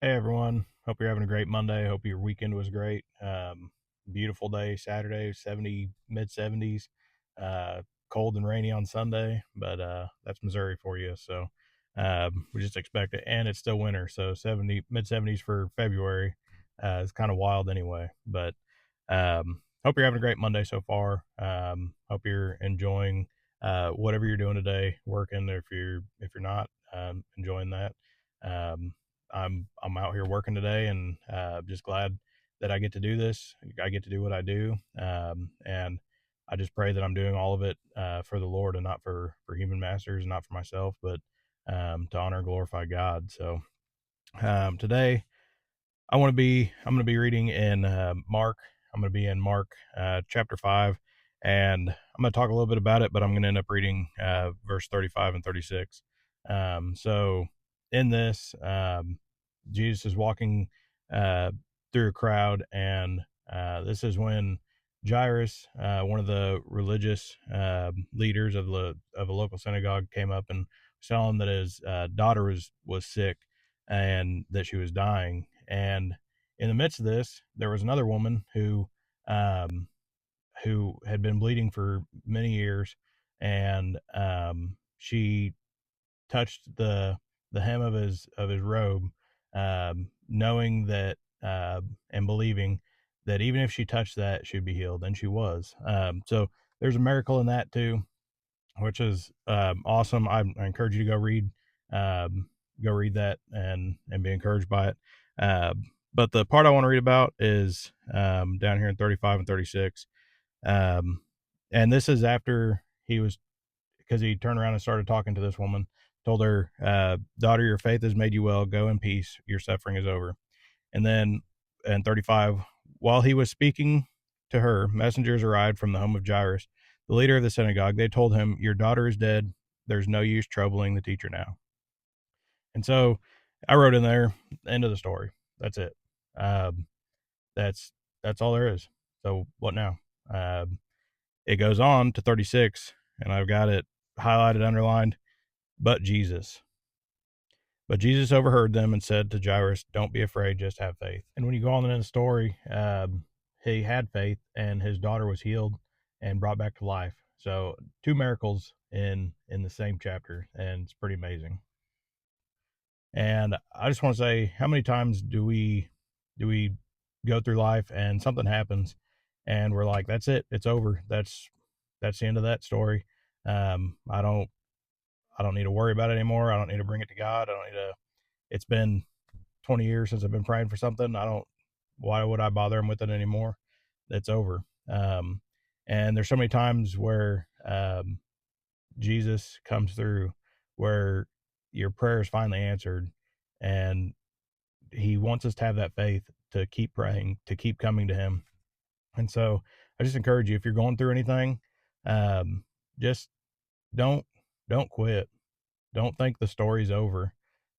Hey everyone, hope you're having a great Monday. Hope your weekend was great. Beautiful day Saturday, 70 mid 70s. Cold and rainy on Sunday, but that's Missouri for you. So we just expect it, and it's still winter, so 70 mid 70s for February. It's kind of wild anyway, but hope you're having a great Monday so far. Hope you're enjoying whatever you're doing today, working. If you're not enjoying that. Um, I'm out here working today, and just glad that I get to do this. I get to do what I do, and I just pray that I'm doing all of it for the Lord and not for human masters, not for myself, but to honor and glorify God. So today I'm going to be reading in Mark. I'm going to be in Mark chapter 5, and I'm going to talk a little bit about it, but I'm going to end up reading verse 35 and 36. So in this, Jesus is walking uh, through a crowd, and this is when Jairus, one of the religious leaders of a local synagogue, came up and was telling him that his daughter was sick and that she was dying. And in the midst of this, there was another woman um, who had been bleeding for many years, and she touched the hem of his robe, knowing that and believing that even if she touched that, she'd be healed, and she was. So there's a miracle in that too, which is awesome. I encourage you to go read that and be encouraged by it. Uh, but the part I want to read about is down here in 35 and 36. Um, and this is after he was because he turned around and started talking to this woman, told her, "Daughter, your faith has made you well. Go in peace. Your suffering is over." And then in 35, while he was speaking to her, messengers arrived from the home of Jairus, the leader of the synagogue. They told him, "Your daughter is dead. There's no use troubling the teacher now." And so I wrote in there, end of the story. That's it. Um, that's that's all there is. So what now? It goes on to 36, and I've got it highlighted, underlined. But Jesus. But Jesus overheard them and said to Jairus, "Don't be afraid, just have faith." And when you go on in the story, he had faith, and his daughter was healed and brought back to life. So two miracles in the same chapter, and it's pretty amazing. And I just want to say, how many times do we go through life and something happens, and we're like, "That's it, it's over. That's the end of that story. I don't need to worry about it anymore. I don't need to bring it to God. I don't need to. It's been 20 years since I've been praying for something. Why would I bother him with it anymore? It's over." And there's so many times where Jesus comes through, where your prayer is finally answered, and he wants us to have that faith to keep praying, to keep coming to him. And so I just encourage you, if you're going through anything, um, just don't, don't quit. Don't think the story's over.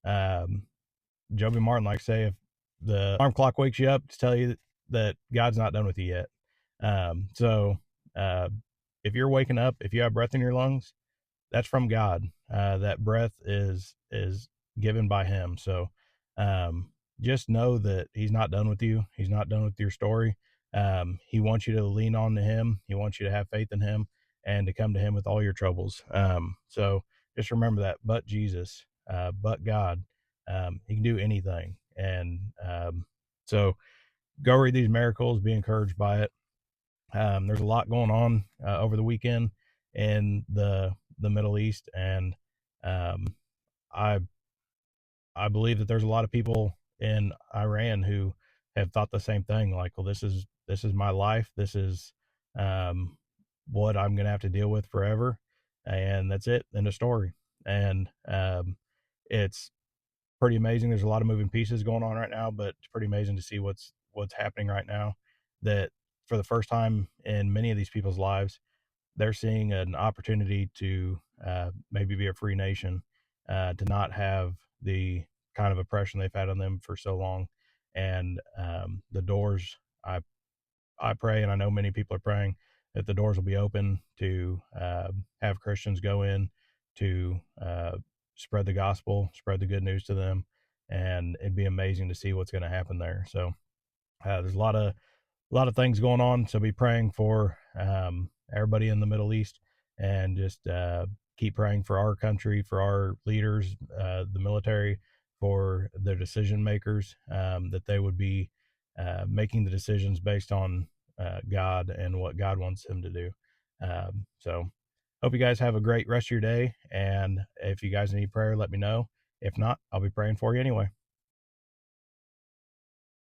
Um, Joby Martin likes to say, if the alarm clock wakes you up to tell you that God's not done with you yet. So uh, if you're waking up, if you have breath in your lungs, that's from God. That breath is given by Him. So um, just know that He's not done with you. He's not done with your story. He wants you to lean on to Him. He wants you to have faith in Him and to come to Him with all your troubles. So just remember that. But Jesus, but God, He can do anything. And so go read these miracles. Be encouraged by it. There's a lot going on over the weekend in the Middle East, and um, I I believe that there's a lot of people in Iran who have thought the same thing. Like, well, this is my life. This is um, what I'm gonna have to deal with forever, and that's it. End of story. And it's pretty amazing. There's a lot of moving pieces going on right now, but it's pretty amazing to see what's happening right now. That for the first time in many of these people's lives, they're seeing an opportunity to maybe be a free nation, to not have the kind of oppression they've had on them for so long. And the doors, I pray, and I know many people are praying that the doors will be open to have Christians go in to spread the gospel, spread the good news to them, and it'd be amazing to see what's going to happen there. So there's a lot of things going on. So be praying for everybody in the Middle East, and just keep praying for our country, for our leaders, the military, for their decision makers, that they would be making the decisions based on God and what God wants them to do. So hope you guys have a great rest of your day. And if you guys need prayer, let me know. If not, I'll be praying for you anyway.